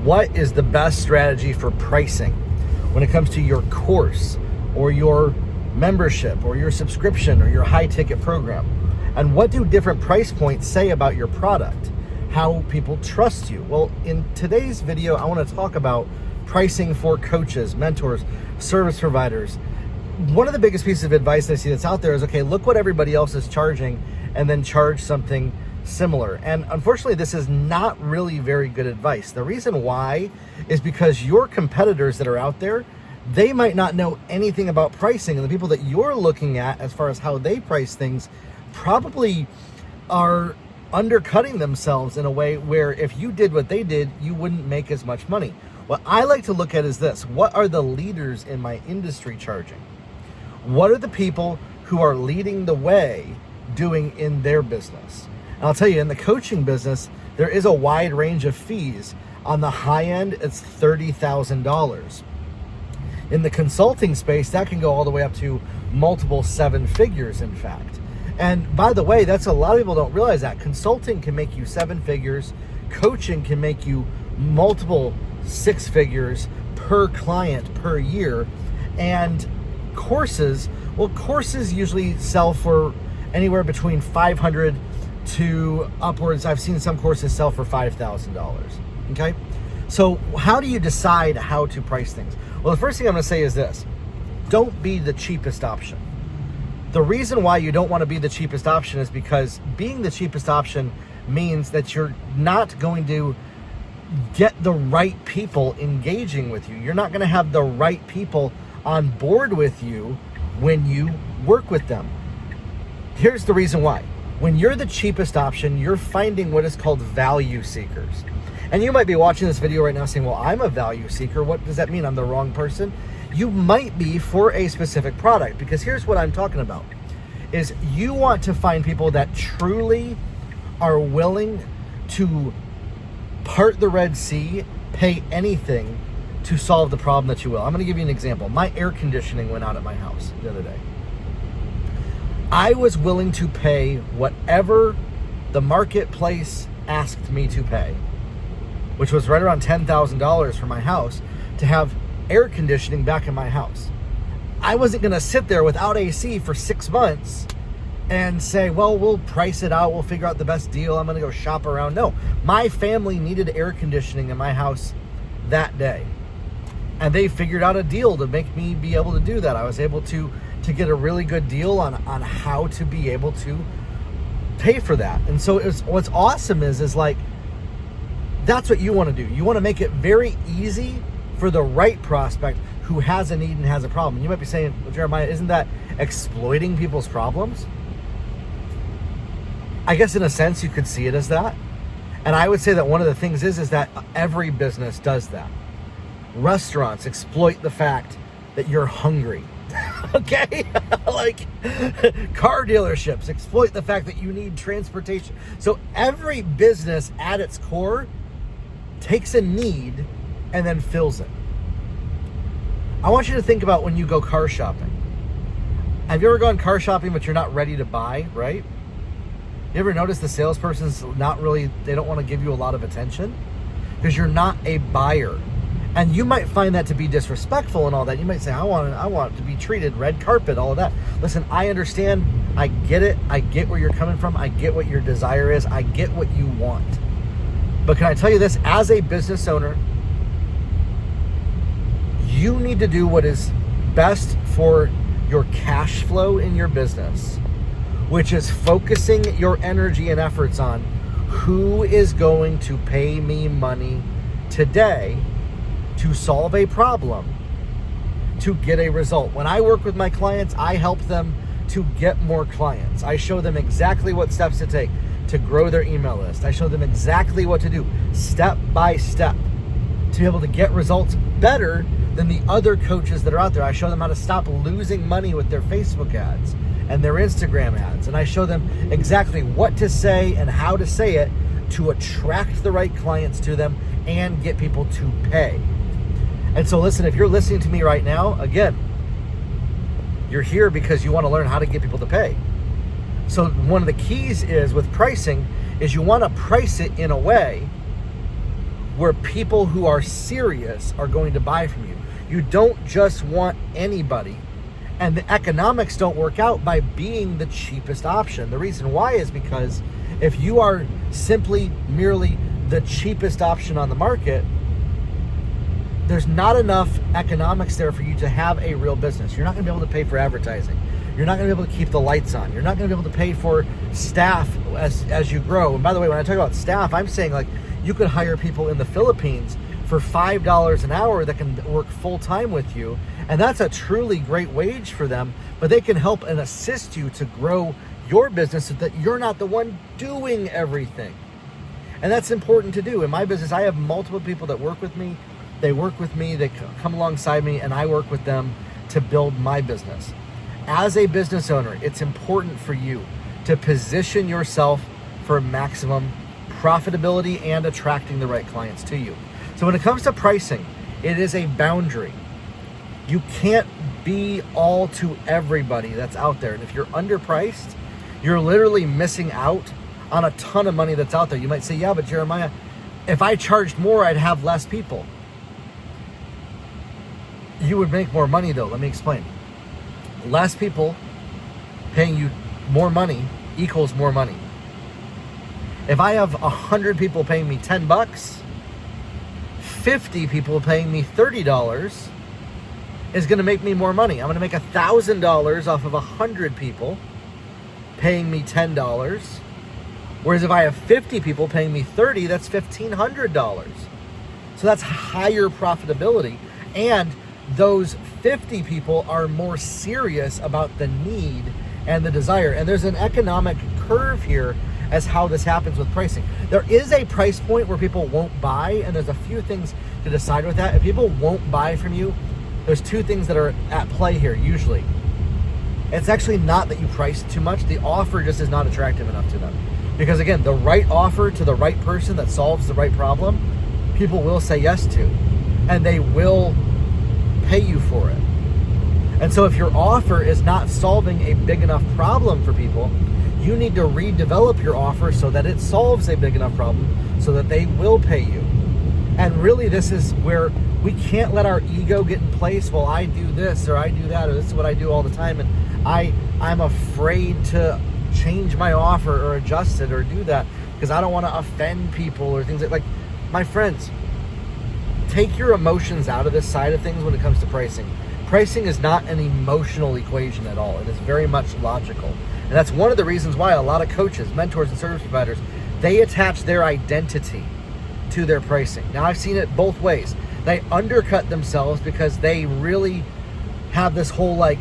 what is the best strategy for pricing when it comes to your course or your membership or your subscription or your high ticket program? And what do different price points say about your product? How people trust you? Well, in today's video, I want to talk about pricing for coaches, mentors, service providers. One of the biggest pieces of advice I see that's out there is, okay, look what everybody else is charging and then charge something similar. And unfortunately, this is not really very good advice. The reason why is because your competitors that are out there, they might not know anything about pricing, and the people that you're looking at as far as how they price things probably are undercutting themselves in a way where if you did what they did, you wouldn't make as much money. What I like to look at is this: what are the leaders in my industry charging? What are the people who are leading the way doing in their business? And I'll tell you, in the coaching business, there is a wide range of fees. On the high end, it's $30,000. In the consulting space, that can go all the way up to multiple seven figures, in fact. And by the way, that's a lot of people don't realize that. Consulting can make you seven figures. Coaching can make you multiple six figures per client per year. And courses usually sell for anywhere between $500 to upwards. I've seen some courses sell for $5,000. Okay? So how do you decide how to price things? Well, the first thing I'm going to say is this: don't be the cheapest option. The reason why you don't want to be the cheapest option is because being the cheapest option means that you're not going to get the right people engaging with you. You're not going to have the right people on board with you when you work with them. Here's the reason why. When you're the cheapest option, you're finding what is called value seekers. And you might be watching this video right now saying, well, I'm a value seeker. What does that mean? I'm the wrong person? You might be for a specific product, because here's what I'm talking about, is you want to find people that truly are willing to part the Red Sea, pay anything to solve the problem that you will. I'm going to give you an example. My air conditioning went out at my house the other day. I was willing to pay whatever the marketplace asked me to pay, which was right around $10,000 for my house, to have air conditioning back in my house. I wasn't going to sit there without AC for 6 months and say, well, we'll price it out, we'll figure out the best deal, I'm going to go shop around. No, my family needed air conditioning in my house that day, and they figured out a deal to make me be able to do that. I was able to get a really good deal on how to be able to pay for that. And so what's awesome is like, that's what you want to do. You want to make it very easy for the right prospect who has a need and has a problem. And you might be saying, well, Jeremiah, isn't that exploiting people's problems? I guess in a sense you could see it as that. And I would say that one of the things is that every business does that. Restaurants exploit the fact that you're hungry. Okay? Like car dealerships exploit the fact that you need transportation. So every business at its core takes a need and then fills it. I want you to think about when you go car shopping. Have you ever gone car shopping but you're not ready to buy, right? You ever notice the salesperson's they don't want to give you a lot of attention? Because you're not a buyer. And you might find that to be disrespectful and all that. You might say, I want to be treated, red carpet, all of that. Listen, I understand. I get it. I get where you're coming from. I get what your desire is. I get what you want. But can I tell you this? As a business owner, you need to do what is best for your cash flow in your business, which is focusing your energy and efforts on who is going to pay me money today to solve a problem, to get a result. When I work with my clients, I help them to get more clients. I show them exactly what steps to take to grow their email list. I show them exactly what to do, step by step, to be able to get results better than the other coaches that are out there. I show them how to stop losing money with their Facebook ads and their Instagram ads. And I show them exactly what to say and how to say it to attract the right clients to them and get people to pay. And so listen, if you're listening to me right now, again, you're here because you want to learn how to get people to pay. So one of the keys is with pricing is you want to price it in a way where people who are serious are going to buy from you. You don't just want anybody, and the economics don't work out by being the cheapest option. The reason why is because if you are simply merely the cheapest option on the market, there's not enough economics there for you to have a real business. You're not going to be able to pay for advertising. You're not going to be able to keep the lights on. You're not going to be able to pay for staff as you grow. And by the way, when I talk about staff, I'm saying like you could hire people in the Philippines for $5 an hour that can work full time with you. And that's a truly great wage for them, but they can help and assist you to grow your business so that you're not the one doing everything. And that's important to do. In my business, I have multiple people that work with me. They work with me, they come alongside me, and I work with them to build my business. As a business owner, it's important for you to position yourself for maximum profitability and attracting the right clients to you. So when it comes to pricing, it is a boundary. You can't be all to everybody that's out there. And if you're underpriced, you're literally missing out on a ton of money that's out there. You might say, yeah, but Jeremiah, if I charged more, I'd have less people. You would make more money though. Let me explain. Less people paying you more money equals more money. If I have 100 people paying me $10, 50 people paying me $30 is going to make me more money. I'm going to make $1,000 off of 100 people paying me $10. Whereas if I have 50 people paying me $30, that's $1,500. So that's higher profitability. And those 50 people are more serious about the need and the desire. And there's an economic curve here as how this happens with pricing. There is a price point where people won't buy, and there's a few things to decide with that. If people won't buy from you, there's two things that are at play here usually. It's actually not that you price too much. The offer just is not attractive enough to them. Because again, the right offer to the right person that solves the right problem, people will say yes to, and they will pay you for it. And so if your offer is not solving a big enough problem for people, you need to redevelop your offer so that it solves a big enough problem so that they will pay you. And really this is where we can't let our ego get in place. Well, I do this or I do that, or this is what I do all the time, and I'm afraid to change my offer or adjust it or do that because I don't want to offend people or things like my friends, take your emotions out of this side of things when it comes to pricing. Pricing is not an emotional equation at all. It is very much logical. And that's one of the reasons why a lot of coaches, mentors, and service providers, they attach their identity to their pricing. Now, I've seen it both ways. They undercut themselves because they really have this whole like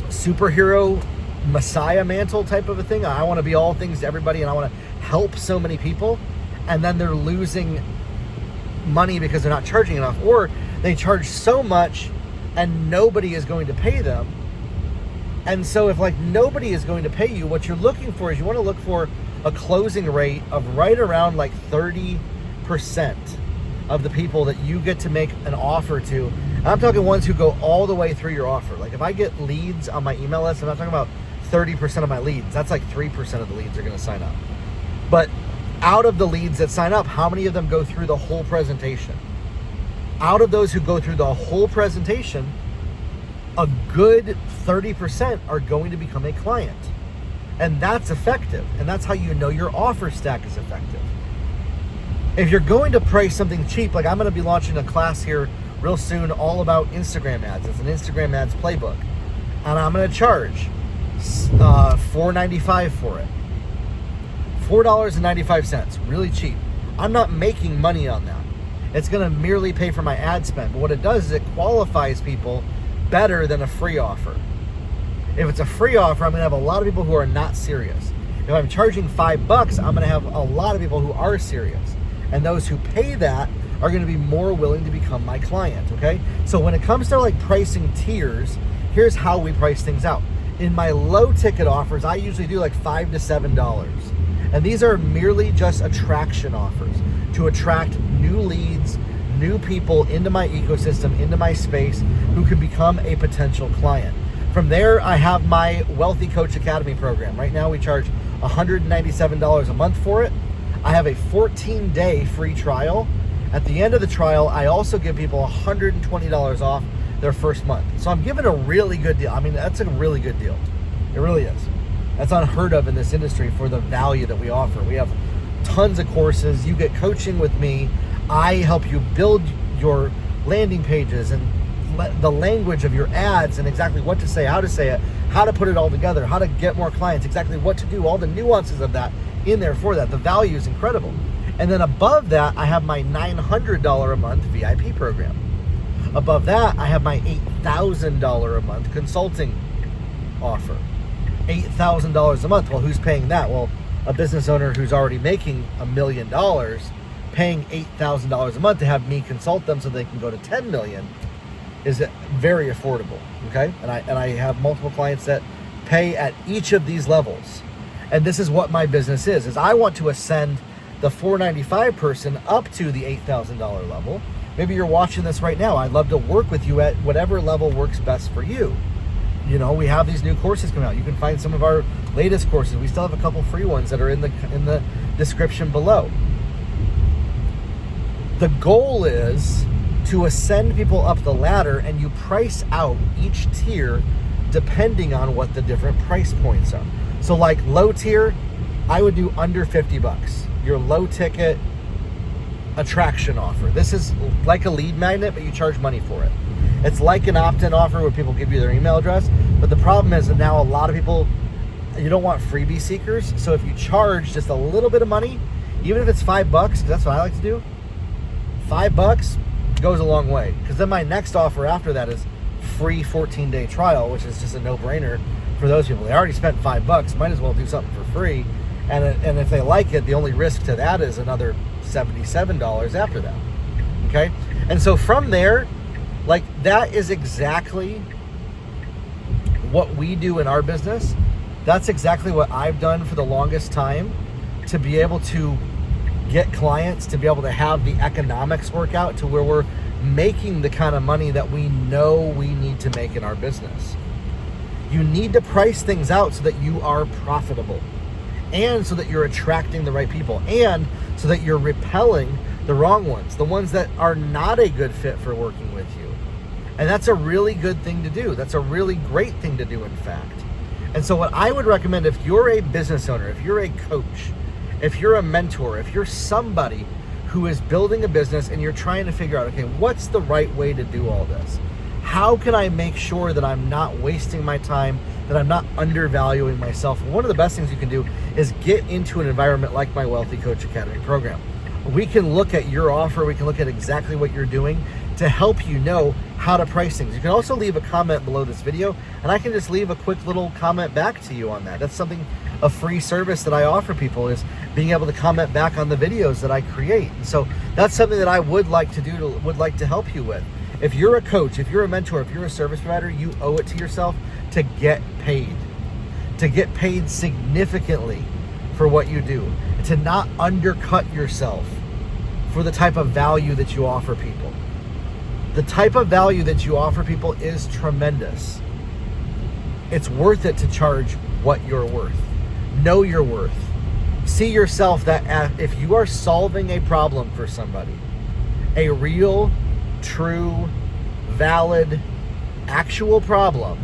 superhero messiah mantle type of a thing. I want to be all things to everybody and I want to help so many people. And then they're losing money because they're not charging enough, or they charge so much and nobody is going to pay them. And so if like nobody is going to pay you, what you're looking for is you want to look for a closing rate of right around like 30% of the people that you get to make an offer to. And I'm talking ones who go all the way through your offer. Like if I get leads on my email list, I'm not talking about 30% of my leads. That's like 3% of the leads are going to sign up. But out of the leads that sign up, how many of them go through the whole presentation? Out of those who go through the whole presentation, a good 30% are going to become a client. And that's effective. And that's how you know your offer stack is effective. If you're going to price something cheap, like I'm going to be launching a class here real soon all about Instagram ads. It's an Instagram ads playbook. And I'm going to charge $4.95 for it. $4.95, really cheap. I'm not making money on that. It's going to merely pay for my ad spend. But what it does is it qualifies people better than a free offer. If it's a free offer, I'm going to have a lot of people who are not serious. If I'm charging $5, I'm going to have a lot of people who are serious. And those who pay that are going to be more willing to become my client, okay? So when it comes to like pricing tiers, here's how we price things out. In my low ticket offers, I usually do like $5 to $7. And these are merely just attraction offers to attract new leads, new people into my ecosystem, into my space, who can become a potential client. From there, I have my Wealthy Coach Academy program. Right now, we charge $197 a month for it. I have a 14-day free trial. At the end of the trial, I also give people $120 off their first month. So I'm giving a really good deal. I mean, that's a really good deal. It really is. That's unheard of in this industry for the value that we offer. We have tons of courses. You get coaching with me. I help you build your landing pages and the language of your ads and exactly what to say, how to put it all together, how to get more clients, exactly what to do, all the nuances of that in there for that. The value is incredible. And then above that, I have my $900 a month VIP program. Above that, I have my $8,000 a month consulting offer. $8,000 a month. Well, who's paying that? Well, a business owner who's already making $1 million, paying $8,000 a month to have me consult them so they can go to 10 million is very affordable. Okay, and I have multiple clients that pay at each of these levels. And this is what my business is I want to ascend the $495 person up to the $8,000 level. Maybe you're watching this right now. I'd love to work with you at whatever level works best for you. You know, we have these new courses coming out. You can find some of our latest courses. We still have a couple free ones that are in the description below. The goal is to ascend people up the ladder, and you price out each tier depending on what the different price points are. So like low tier, I would do under $50. Your low ticket attraction offer. This is like a lead magnet, but you charge money for it. It's like an opt-in offer where people give you their email address, but the problem is that now a lot of people, you don't want freebie seekers. So if you charge just a little bit of money, even if it's $5, because that's what I like to do, $5 goes a long way. Because then my next offer after that is free 14-day trial, which is just a no-brainer for those people. They already spent $5, might as well do something for free. And if they like it, the only risk to that is another $77 after that. Okay? And so from there, like, that is exactly what we do in our business. That's exactly what I've done for the longest time to be able to get clients, to be able to have the economics work out to where we're making the kind of money that we know we need to make in our business. You need to price things out so that you are profitable, and so that you're attracting the right people, and so that you're repelling the wrong ones, the ones that are not a good fit for working with you. And that's a really good thing to do. That's a really great thing to do, in fact. And so what I would recommend, if you're a business owner, if you're a coach, if you're a mentor, if you're somebody who is building a business and you're trying to figure out, okay, what's the right way to do all this? How can I make sure that I'm not wasting my time, that I'm not undervaluing myself? One of the best things you can do is get into an environment like my Wealthy Coach Academy program. We can look at your offer, we can look at exactly what you're doing to help you know how to price things. You can also leave a comment below this video, and I can just leave a quick little comment back to you on that. That's something, a free service that I offer people, is being able to comment back on the videos that I create. And so that's something that I would like to do, would like to help you with. If you're a coach, if you're a mentor, if you're a service provider, you owe it to yourself to get paid significantly for what you do, to not undercut yourself for the type of value that you offer people. The type of value that you offer people is tremendous. It's worth it to charge what you're worth. Know your worth. See yourself that if you are solving a problem for somebody, a real, true, valid, actual problem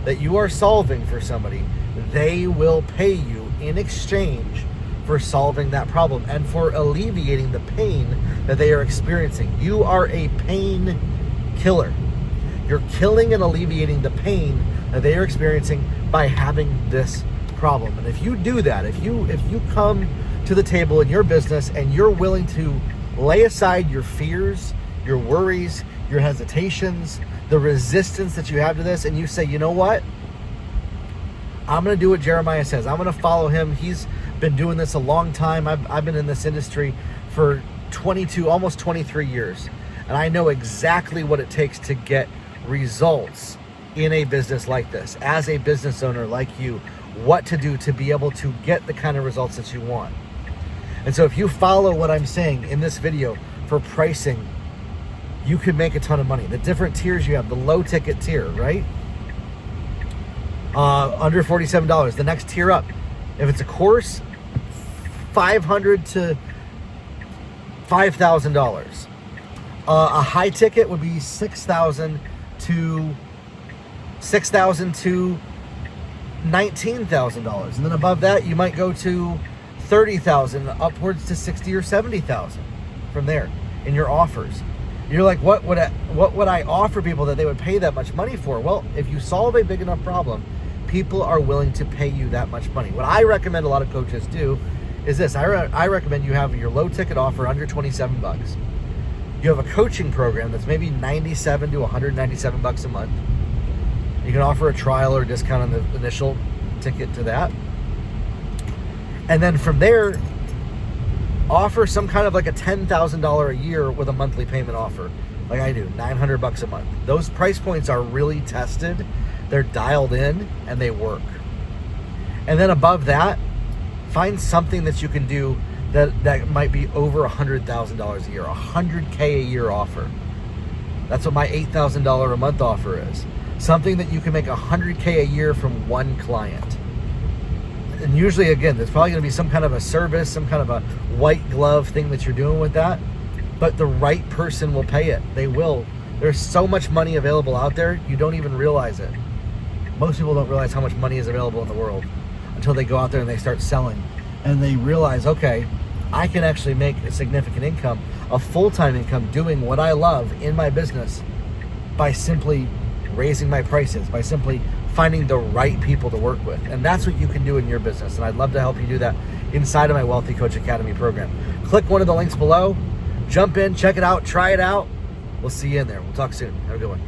that you are solving for somebody, they will pay you in exchange for solving that problem and for alleviating the pain that they are experiencing. You are a pain killer. You're killing and alleviating the pain that they are experiencing by having this problem. And if you do that, if you come to the table in your business and you're willing to lay aside your fears, your worries, your hesitations, the resistance that you have to this, and you say, you know what? I'm going to do what Jeremiah says. I'm going to follow him. He's been doing this a long time. I've been in this industry for 22, almost 23 years. And I know exactly what it takes to get results in a business like this. As a business owner like you, what to do to be able to get the kind of results that you want. And so if you follow what I'm saying in this video for pricing, you can make a ton of money. The different tiers you have, the low ticket tier, right? Under $47. The next tier up, if it's a course, $500 to $5,000. A high ticket would be $6,000 to $19,000, and then above that you might go to $30,000 upwards to $60,000 or $70,000 from there in your offers. You're like, what would I offer people that they would pay that much money for? Well, if you solve a big enough problem, people are willing to pay you that much money. What I recommend a lot of coaches do is this. I recommend you have your low ticket offer under $27. You have a coaching program that's maybe $97 to $197 a month. You can offer a trial or a discount on the initial ticket to that. And then from there, offer some kind of like a $10,000 a year with a monthly payment offer, like I do, $900 a month. Those price points are really tested, they're dialed in, and they work. And then above that, find something that you can do that might be over $100,000 a year, $100K a year offer. That's what my $8,000 a month offer is. Something that you can make $100K a year from one client. And usually, again, there's probably going to be some kind of a service, some kind of a white glove thing that you're doing with that. But the right person will pay it. They will. There's so much money available out there, you don't even realize it. Most people don't realize how much money is available in the world until they go out there and they start selling. And they realize, okay, I can actually make a significant income, a full-time income, doing what I love in my business by simply raising my prices, by simply finding the right people to work with. And that's what you can do in your business. And I'd love to help you do that inside of my Wealthy Coach Academy program. Click one of the links below, jump in, check it out, try it out. We'll see you in there. We'll talk soon. Have a good one.